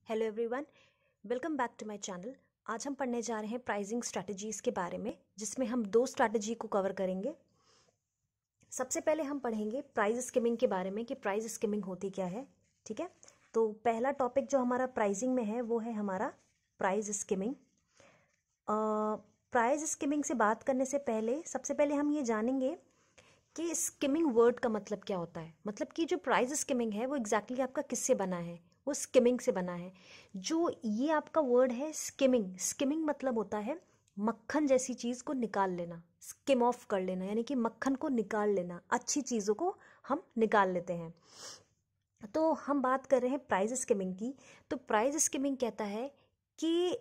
Hello everyone, welcome back to my channel. आज हम पढ़ने जा रहे हैं प्राइसिंग स्ट्रैटेजीज़ के बारे में, जिसमें हम दो स्ट्रैटेजी को कवर करेंगे। सबसे पहले हम पढ़ेंगे प्राइस स्किमिंग के बारे में कि प्राइस स्किमिंग होती क्या है। ठीक है, तो पहला टॉपिक जो हमारा प्राइसिंग में है वो है हमारा प्राइस स्किमिंग। प्राइस स्किमिंग से बात करने से पहले सबसे पहले हम ये जानेंगे कि स्किमिंग वर्ड का मतलब क्या होता है। मतलब कि जो प्राइस स्किमिंग है वो एग्जैक्टली आपका किससे बना है, वो स्किमिंग से बना है। जो ये आपका वर्ड है स्किमिंग, स्किमिंग मतलब होता है मक्खन जैसी चीज़ को निकाल लेना, स्किम ऑफ कर लेना, यानी कि मक्खन को निकाल लेना, अच्छी चीज़ों को हम निकाल लेते हैं। तो हम बात कर रहे हैं प्राइस स्किमिंग की। तो प्राइस स्किमिंग कहता है कि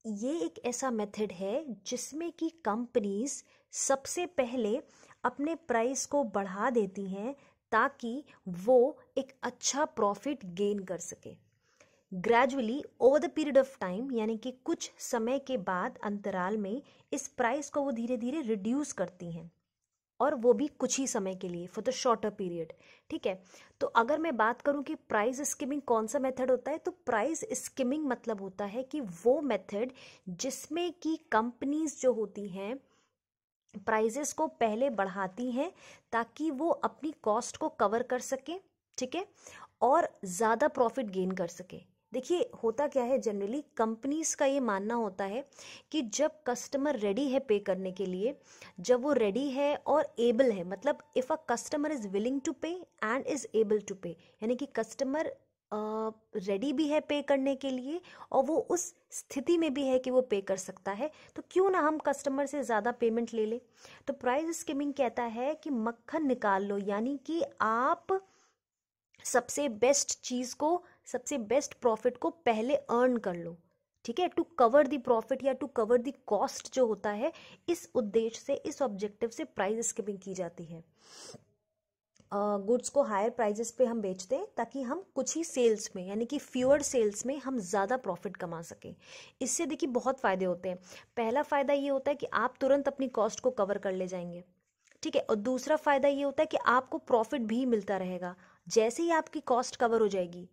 ये एक ऐसा मेथड है जिसमें कि कंपनीज सबसे पहले अपने प्राइस को बढ़ा देती हैं ताकि वो एक अच्छा प्रॉफिट गेन कर सके। Gradually over the period of time, यानी कि कुछ समय के बाद अंतराल में इस प्राइस को वो धीरे धीरे रिड्यूस करती हैं, और वो भी कुछ ही समय के लिए, फॉर द शॉर्टर पीरियड। ठीक है, तो अगर मैं बात करूं कि प्राइस स्किमिंग कौन सा मेथड होता है, तो प्राइस स्किमिंग मतलब होता है कि वो मेथड जिसमें कि कंपनीज जो होती हैं प्राइजेस को पहले बढ़ाती हैं ताकि वो अपनी कॉस्ट को कवर कर सके। ठीक है, और ज़्यादा प्रॉफिट गेन कर सके। देखिए होता क्या है, जनरली कंपनीज का ये मानना होता है कि जब कस्टमर रेडी है पे करने के लिए, जब वो रेडी है और एबल है, मतलब if a customer is willing to pay and is able to pay, यानी कि कस्टमर रेडी भी है पे करने के लिए और वो उस स्थिति में भी है कि वो पे कर सकता है, तो क्यों ना हम कस्टमर से ज़्यादा पेमेंट ले ले। तो प्राइस स्किमिंग कहता है कि मक्खन निकाल लो, यानी कि आप सबसे बेस्ट चीज़ को, सबसे बेस्ट प्रॉफिट को पहले अर्न कर लो। ठीक है, टू कवर द प्रॉफिट या टू कवर द कॉस्ट जो होता है, इस उद्देश्य से, इस ऑब्जेक्टिव से प्राइस स्किमिंग की जाती है। गुड्स को हायर प्राइजेस पे हम बेचते हैं ताकि हम कुछ ही सेल्स में, यानी कि फ्यूअर सेल्स में हम ज़्यादा प्रॉफिट कमा सकें। इससे देखिए बहुत फ़ायदे होते हैं। पहला फ़ायदा ये होता है कि आप तुरंत अपनी कॉस्ट को कवर कर ले जाएंगे। ठीक है, और दूसरा फ़ायदा ये होता है कि आपको प्रॉफिट भी मिलता रहेगा। जैसे ही आपकी कॉस्ट कवर हो जाएगी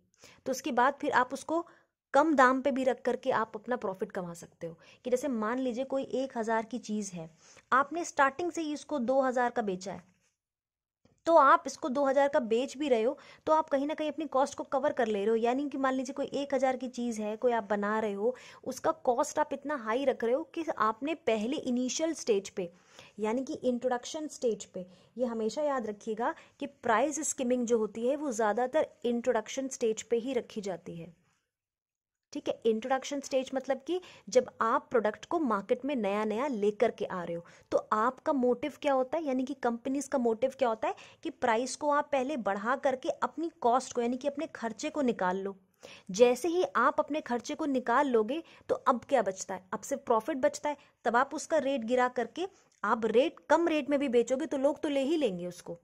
तो उसके बाद फिर आप उसको कम दाम पे भी रख करके आप अपना प्रॉफिट कमा सकते हो। कि जैसे मान लीजिए कोई 1,000 की चीज़ है, आपने स्टार्टिंग से ही इसको 2,000 का बेचा है, तो आप इसको 2,000 का बेच भी रहे हो तो आप कहीं ना कहीं अपनी कॉस्ट को कवर कर ले रहे हो। यानी कि मान लीजिए कोई 1,000 की चीज़ है, कोई आप बना रहे हो, उसका कॉस्ट आप इतना हाई रख रहे हो कि आपने पहले इनिशियल स्टेज पे, यानी कि इंट्रोडक्शन स्टेज पे, ये हमेशा याद रखिएगा कि प्राइस स्किमिंग जो होती है वो ज़्यादातर इंट्रोडक्शन स्टेज पे ही रखी जाती है। ठीक है, इंट्रोडक्शन स्टेज मतलब कि जब आप प्रोडक्ट को मार्केट में नया नया लेकर के आ रहे हो, तो आपका मोटिव क्या होता है, यानी कि कंपनीज का मोटिव क्या होता है कि प्राइस को आप पहले बढ़ा करके अपनी कॉस्ट को, यानी कि अपने खर्चे को निकाल लो। जैसे ही आप अपने खर्चे को निकाल लोगे तो अब क्या बचता है, अब सिर्फ प्रॉफिट बचता है। तब आप उसका रेट गिरा करके आप रेट कम रेट में भी बेचोगे तो लोग तो ले ही लेंगे उसको,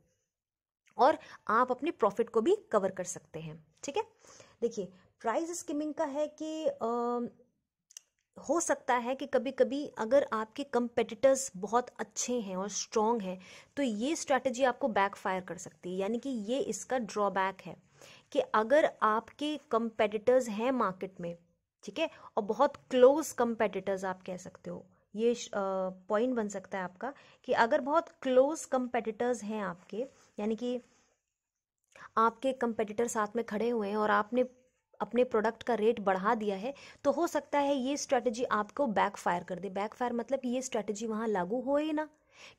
और आप अपने प्रॉफिट को भी कवर कर सकते हैं। ठीक है, देखिए प्राइस स्किमिंग का है कि हो सकता है कि कभी कभी अगर आपके कंपेटिटर्स बहुत अच्छे हैं और स्ट्रॉन्ग हैं तो ये स्ट्रैटेजी आपको बैकफायर कर सकती है। यानी कि ये इसका ड्रॉबैक है कि अगर आपके कंपेटिटर्स हैं मार्केट में, ठीक है, और बहुत क्लोज कंपेटिटर्स आप कह सकते हो, ये पॉइंट बन सकता है आपका कि अगर बहुत क्लोज कंपेटिटर्स हैं आपके, यानी कि आपके कंपेटिटर साथ में खड़े हुए हैं और आपने अपने प्रोडक्ट का रेट बढ़ा दिया है, तो हो सकता है ये स्ट्रैटेजी आपको बैकफायर कर दे। बैकफायर मतलब कि ये स्ट्रैटेजी वहाँ लागू हो ही ना,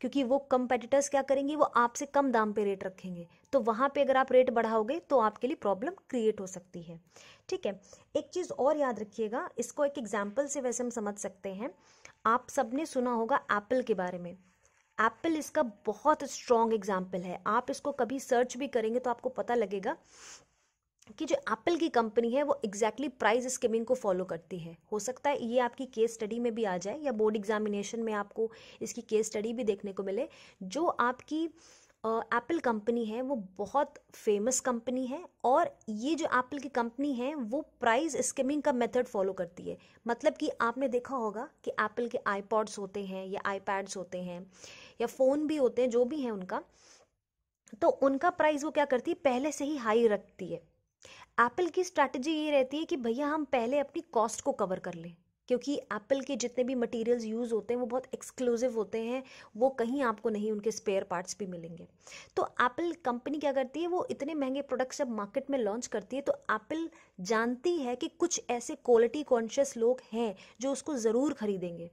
क्योंकि वो कंपेटिटर्स क्या करेंगे, वो आपसे कम दाम पे रेट रखेंगे, तो वहाँ पे अगर आप रेट बढ़ाओगे तो आपके लिए प्रॉब्लम क्रिएट हो सकती है। ठीक है, एक चीज़ और याद रखिएगा, इसको एक एग्जाम्पल से वैसे हम समझ सकते हैं। आप सबने सुना होगा एप्पल के बारे में। एप्पल इसका बहुत स्ट्रॉन्ग एग्जाम्पल है। आप इसको कभी सर्च भी करेंगे तो आपको पता लगेगा कि जो एप्पल की कंपनी है वो एग्जैक्टली प्राइस स्किमिंग को फॉलो करती है। हो सकता है ये आपकी केस स्टडी में भी आ जाए या बोर्ड एग्जामिनेशन में आपको इसकी केस स्टडी भी देखने को मिले। जो आपकी एप्पल कंपनी है वो बहुत फेमस कंपनी है, और ये जो एप्पल की कंपनी है वो प्राइस स्किमिंग का मेथड फॉलो करती है। मतलब कि आपने देखा होगा कि एप्पल के आईपॉड्स होते हैं या आईपैड्स होते हैं या फ़ोन भी होते हैं, जो भी हैं उनका, तो उनका प्राइस वो क्या करती है, पहले से ही हाई रखती है। एप्पल की स्ट्रैटेजी ये रहती है कि भैया हम पहले अपनी कॉस्ट को कवर कर लें, क्योंकि एप्पल के जितने भी मटेरियल्स यूज़ होते हैं वो बहुत एक्सक्लूसिव होते हैं, वो कहीं आपको नहीं उनके स्पेयर पार्ट्स भी मिलेंगे। तो एप्पल कंपनी क्या करती है, वो इतने महंगे प्रोडक्ट्स जब मार्केट में लॉन्च करती है तो एप्पल जानती है कि कुछ ऐसे क्वालिटी कॉन्शियस लोग हैं जो उसको ज़रूर खरीदेंगे,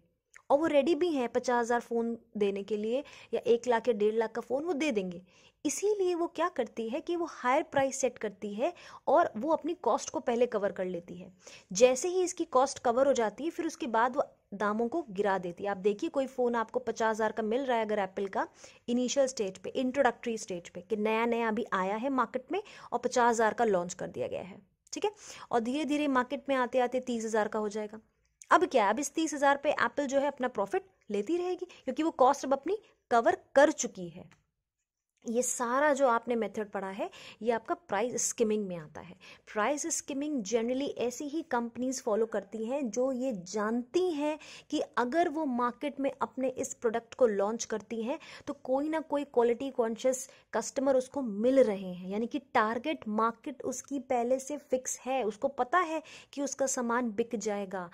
और वो रेडी भी हैं 50,000 फ़ोन देने के लिए, या 1 लाख या 1.5 लाख का फ़ोन वो दे देंगे। इसीलिए वो क्या करती है कि वो हायर प्राइस सेट करती है और वो अपनी कॉस्ट को पहले कवर कर लेती है। जैसे ही इसकी कॉस्ट कवर हो जाती है फिर उसके बाद वो दामों को गिरा देती है। आप देखिए कोई फ़ोन आपको 50,000 का मिल रहा है अगर एप्पल का, इनिशियल स्टेज पे, इंट्रोडक्टरी स्टेज पे, कि नया नया अभी आया है मार्केट में और 50,000 का लॉन्च कर दिया गया है, ठीक है, और धीरे धीरे मार्केट में आते आते 30,000 का हो जाएगा। अब क्या, अब इस 30,000 पे एप्पल जो है अपना प्रॉफिट लेती रहेगी, क्योंकि वो कॉस्ट अब अपनी कवर कर चुकी है। ये सारा जो आपने मेथड पढ़ा है ये आपका प्राइस स्किमिंग में आता है। प्राइस स्किमिंग जनरली ऐसी ही कंपनीज फॉलो करती हैं जो ये जानती हैं कि अगर वो मार्केट में अपने इस प्रोडक्ट को लॉन्च करती हैं तो कोई ना कोई क्वालिटी कॉन्शियस कस्टमर उसको मिल रहे हैं, यानी कि टारगेट मार्केट उसकी पहले से फिक्स है, उसको पता है कि उसका सामान बिक जाएगा,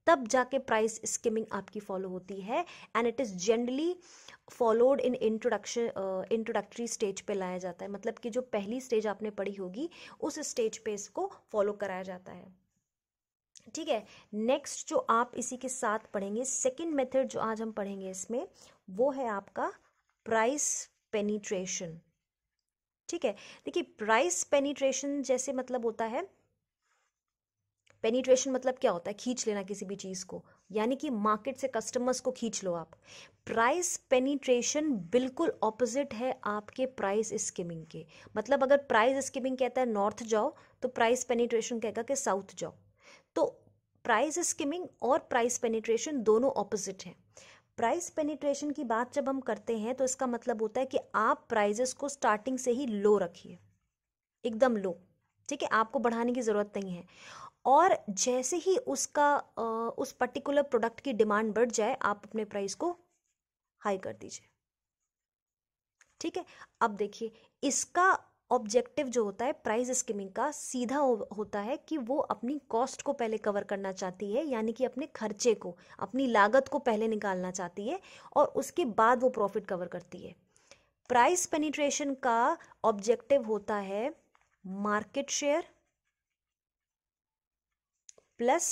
तब जाके प्राइस स्किमिंग आपकी फॉलो होती है। And it is generally followed in introductory stage पे लाया जाता है, मतलब कि जो पहली स्टेज आपने पढ़ी होगी उस स्टेज पे इसको फॉलो कराया जाता है, ठीक है। नेक्स्ट जो आप इसी के साथ पढ़ेंगे, सेकंड मेथड जो आज हम पढ़ेंगे इसमें, वो है आपका प्राइस पेनिट्रेशन, ठीक है। देखिए प्राइस पेनिट्रेशन जैसे मतलब होता है, पेनिट्रेशन मतलब क्या होता है, खींच लेना किसी भी चीज को, यानी कि मार्केट से कस्टमर्स को खींच लो आप। प्राइस पेनिट्रेशन बिल्कुल ऑपोजिट है आपके प्राइस स्किमिंग के। मतलब अगर प्राइस स्किमिंग कहता है नॉर्थ जाओ तो प्राइस पेनिट्रेशन कहेगा कि साउथ जाओ। तो प्राइस स्किमिंग और प्राइस पेनिट्रेशन दोनों ऑपोजिट हैं। प्राइस पेनिट्रेशन की बात जब हम करते हैं तो इसका मतलब होता है कि आप प्राइजेस को स्टार्टिंग से ही लो रखिए, एकदम लो, ठीक है, आपको बढ़ाने की जरूरत नहीं है। और जैसे ही उसका उस पर्टिकुलर प्रोडक्ट की डिमांड बढ़ जाए आप अपने प्राइस को हाई कर दीजिए, ठीक है। अब देखिए इसका ऑब्जेक्टिव जो होता है प्राइस स्कीमिंग का सीधा होता है कि वो अपनी कॉस्ट को पहले कवर करना चाहती है, यानी कि अपने खर्चे को, अपनी लागत को पहले निकालना चाहती है और उसके बाद वो प्रॉफिट कवर करती है। प्राइस पेनिट्रेशन का ऑब्जेक्टिव होता है market share plus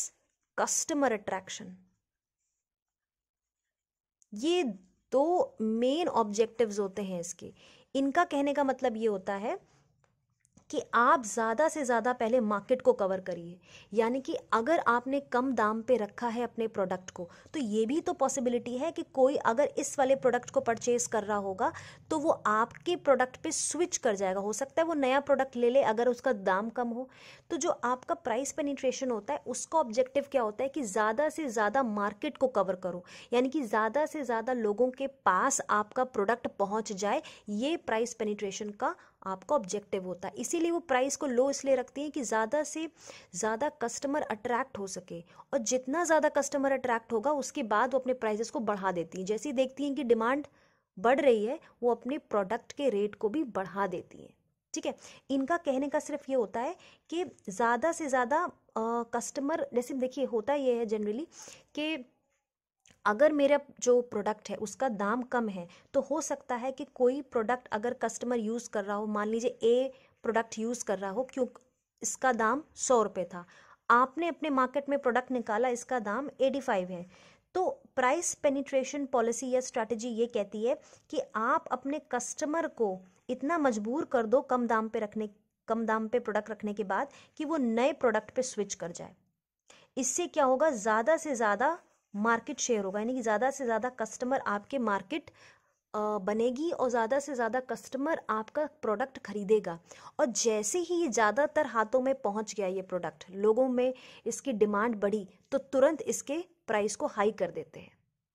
customer attraction. ये दो मेन ऑब्जेक्टिव्स होते हैं इसके। इनका कहने का मतलब ये होता है कि आप ज़्यादा से ज़्यादा पहले मार्केट को कवर करिए, यानी कि अगर आपने कम दाम पे रखा है अपने प्रोडक्ट को तो ये भी तो पॉसिबिलिटी है कि कोई अगर इस वाले प्रोडक्ट को परचेज कर रहा होगा तो वो आपके प्रोडक्ट पे स्विच कर जाएगा, हो सकता है वो नया प्रोडक्ट ले ले अगर उसका दाम कम हो। तो जो आपका प्राइस पेनिट्रेशन होता है उसका ऑब्जेक्टिव क्या होता है कि ज़्यादा से ज़्यादा मार्केट को कवर करो, यानी कि ज़्यादा से ज़्यादा लोगों के पास आपका प्रोडक्ट पहुंच जाए, ये प्राइस पेनिट्रेशन का आपका ऑब्जेक्टिव होता है। इसीलिए वो प्राइस को लो इसलिए रखती हैं कि ज़्यादा से ज़्यादा कस्टमर अट्रैक्ट हो सके, और जितना ज़्यादा कस्टमर अट्रैक्ट होगा उसके बाद वो अपने प्राइसेस को बढ़ा देती हैं। जैसे ही देखती हैं कि डिमांड बढ़ रही है वो अपने प्रोडक्ट के रेट को भी बढ़ा देती हैं, ठीक है। इनका कहने का सिर्फ ये होता है कि ज़्यादा से ज़्यादा कस्टमर, जैसे देखिए होता ये है जनरली कि अगर मेरा जो प्रोडक्ट है उसका दाम कम है तो हो सकता है कि कोई प्रोडक्ट अगर कस्टमर यूज़ कर रहा हो, मान लीजिए ए प्रोडक्ट यूज़ कर रहा हो, क्यों इसका दाम 100 रुपये था, आपने अपने मार्केट में प्रोडक्ट निकाला इसका दाम 85 है, तो प्राइस पेनिट्रेशन पॉलिसी या स्ट्रैटेजी ये कहती है कि आप अपने कस्टमर को इतना मजबूर कर दो कम दाम पे प्रोडक्ट रखने के बाद कि वो नए प्रोडक्ट पे स्विच कर जाए। इससे क्या होगा, ज़्यादा से ज़्यादा मार्केट शेयर होगा, यानी कि ज़्यादा से ज़्यादा कस्टमर आपके मार्केट बनेगी और ज़्यादा से ज़्यादा कस्टमर आपका प्रोडक्ट खरीदेगा। और जैसे ही ये ज़्यादातर हाथों में पहुंच गया ये प्रोडक्ट, लोगों में इसकी डिमांड बढ़ी तो तुरंत इसके प्राइस को हाई कर देते हैं,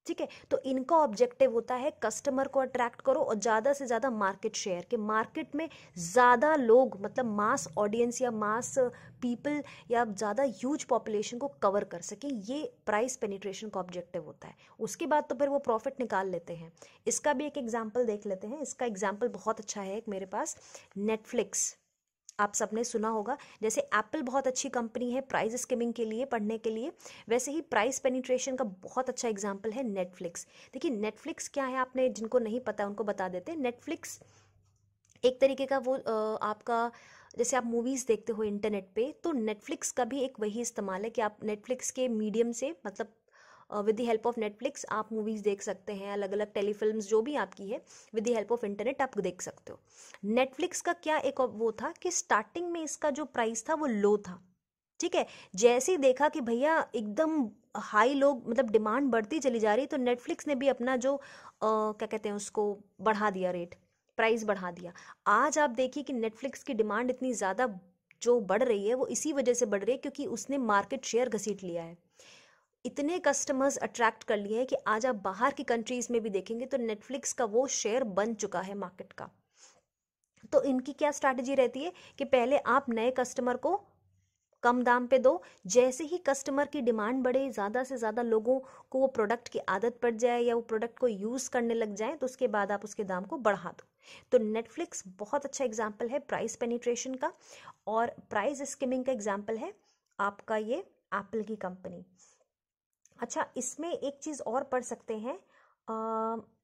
ठीक है। तो इनका ऑब्जेक्टिव होता है कस्टमर को अट्रैक्ट करो और ज़्यादा से ज़्यादा मार्केट शेयर, के मार्केट में ज़्यादा लोग, मतलब मास ऑडियंस या मास पीपल या ज़्यादा ह्यूज पॉपुलेशन को कवर कर सकें, ये प्राइस पेनिट्रेशन का ऑब्जेक्टिव होता है। उसके बाद तो फिर वो प्रॉफिट निकाल लेते हैं। इसका भी एक एग्जाम्पल देख लेते हैं। इसका एग्जाम्पल बहुत अच्छा है एक मेरे पास, नेटफ्लिक्स। आप सबने सुना होगा, जैसे एप्पल बहुत अच्छी कंपनी है प्राइस स्किमिंग के लिए, पढ़ने के लिए, वैसे ही प्राइस पेनिट्रेशन का बहुत अच्छा एग्जाम्पल है नेटफ्लिक्स। देखिए नेटफ्लिक्स क्या है, आपने जिनको नहीं पता उनको बता देते हैं। नेटफ्लिक्स एक तरीके का वो आपका, जैसे आप मूवीज़ देखते हो इंटरनेट पे, तो नेटफ्लिक्स का भी एक वही इस्तेमाल है कि आप नेटफ्लिक्स के मीडियम से, मतलब with the help of Netflix आप मूवीज़ देख सकते हैं, अलग अलग टेलीफिल्म्स जो भी आपकी है, with the help of internet आप देख सकते हो। नेटफ्लिक्स का क्या एक वो था कि स्टार्टिंग में इसका जो प्राइस था वो लो था, ठीक है। जैसे ही देखा कि भैया एकदम हाई लोग, मतलब डिमांड बढ़ती चली जा रही, तो नेटफ्लिक्स ने भी अपना जो क्या कहते हैं उसको, बढ़ा दिया रेट, प्राइस बढ़ा दिया। आज आप देखिए कि नेटफ्लिक्स की डिमांड इतनी ज़्यादा जो बढ़ रही है वो इसी वजह से बढ़ रही है क्योंकि उसने मार्केट शेयर घसीट लिया है, इतने कस्टमर्स अट्रैक्ट कर लिए हैं कि आज आप बाहर की कंट्रीज में भी देखेंगे तो नेटफ्लिक्स का वो शेयर बन चुका है मार्केट का। तो इनकी क्या स्ट्रैटेजी रहती है कि पहले आप नए कस्टमर को कम दाम पे दो, जैसे ही कस्टमर की डिमांड बढ़े, ज़्यादा से ज़्यादा लोगों को वो प्रोडक्ट की आदत पड़ जाए या वो प्रोडक्ट को यूज़ करने लग जाए, तो उसके बाद आप उसके दाम को बढ़ा दो। तो नेटफ्लिक्स बहुत अच्छा एग्जाम्पल है प्राइस पेनिट्रेशन का, और प्राइस स्किमिंग का एग्जाम्पल है आपका ये एप्पल की कंपनी। अच्छा, इसमें एक चीज़ और पढ़ सकते हैं,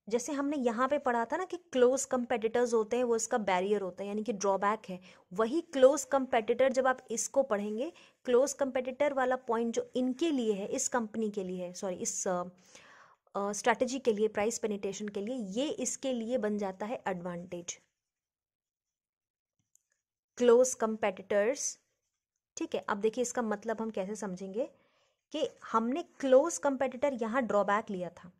जैसे हमने यहाँ पे पढ़ा था ना कि क्लोज कंपेटिटर्स होते हैं, वो इसका बैरियर होता है, यानी कि ड्रॉबैक है। वही क्लोज कंपेटिटर जब आप इसको पढ़ेंगे, क्लोज कंपेटिटर वाला पॉइंट जो इनके लिए है, इस कंपनी के लिए है, सॉरी इस स्ट्रैटेजी के लिए, प्राइस पेनिट्रेशन के लिए, ये इसके लिए बन जाता है एडवांटेज। क्लोज कंपेटिटर्स, ठीक है। अब देखिए इसका मतलब हम कैसे समझेंगे कि हमने क्लोज कंपेटिटर यहाँ ड्रॉबैक लिया था,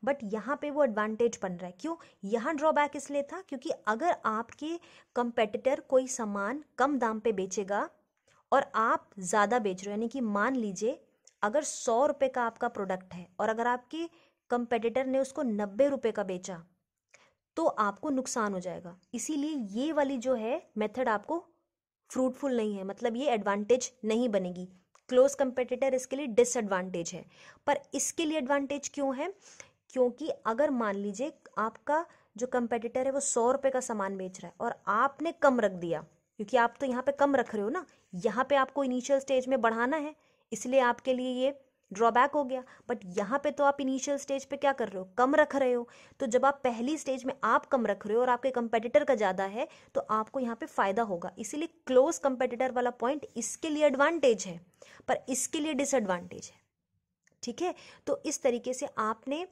बट यहाँ पे वो एडवांटेज बन रहा है। क्यों यहाँ ड्रॉबैक इसलिए था, क्योंकि अगर आपके कंपेटिटर कोई सामान कम दाम पे बेचेगा और आप ज़्यादा बेच रहे हो, यानी कि मान लीजिए अगर 100 रुपये का आपका प्रोडक्ट है और अगर आपके कंपेटिटर ने उसको 90 रुपये का बेचा, तो आपको नुकसान हो जाएगा। इसीलिए ये वाली जो है मेथड आपको फ्रूटफुल नहीं है, मतलब ये एडवांटेज नहीं बनेगी। क्लोज कंपेटिटर इसके लिए डिसएडवांटेज है। पर इसके लिए एडवांटेज क्यों है, क्योंकि अगर मान लीजिए आपका जो कंपेटिटर है वो 100 रुपये का सामान बेच रहा है और आपने कम रख दिया, क्योंकि आप तो यहाँ पे कम रख रहे हो ना, यहाँ पे आपको इनिशियल स्टेज में बढ़ाना है, इसलिए आपके लिए ये ड्रॉबैक हो गया। बट यहाँ पे तो आप इनिशियल स्टेज पे क्या कर रहे हो, कम रख रहे हो। तो जब आप पहली स्टेज में आप कम रख रहे हो और आपके कंपेटिटर का ज़्यादा है, तो आपको यहाँ पे फायदा होगा। इसीलिए क्लोज कंपेटिटर वाला पॉइंट इसके लिए एडवांटेज है, पर इसके लिए डिसएडवांटेज है, ठीक है। तो इस तरीके से आपने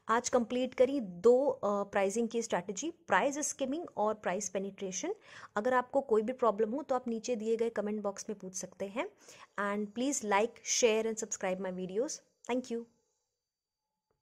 आज कंप्लीट करी दो प्राइसिंग की स्ट्रैटेजी, प्राइस स्किमिंग और प्राइस पेनिट्रेशन। अगर आपको कोई भी प्रॉब्लम हो तो आप नीचे दिए गए कमेंट बॉक्स में पूछ सकते हैं। And please like, share and subscribe my videos. Thank you.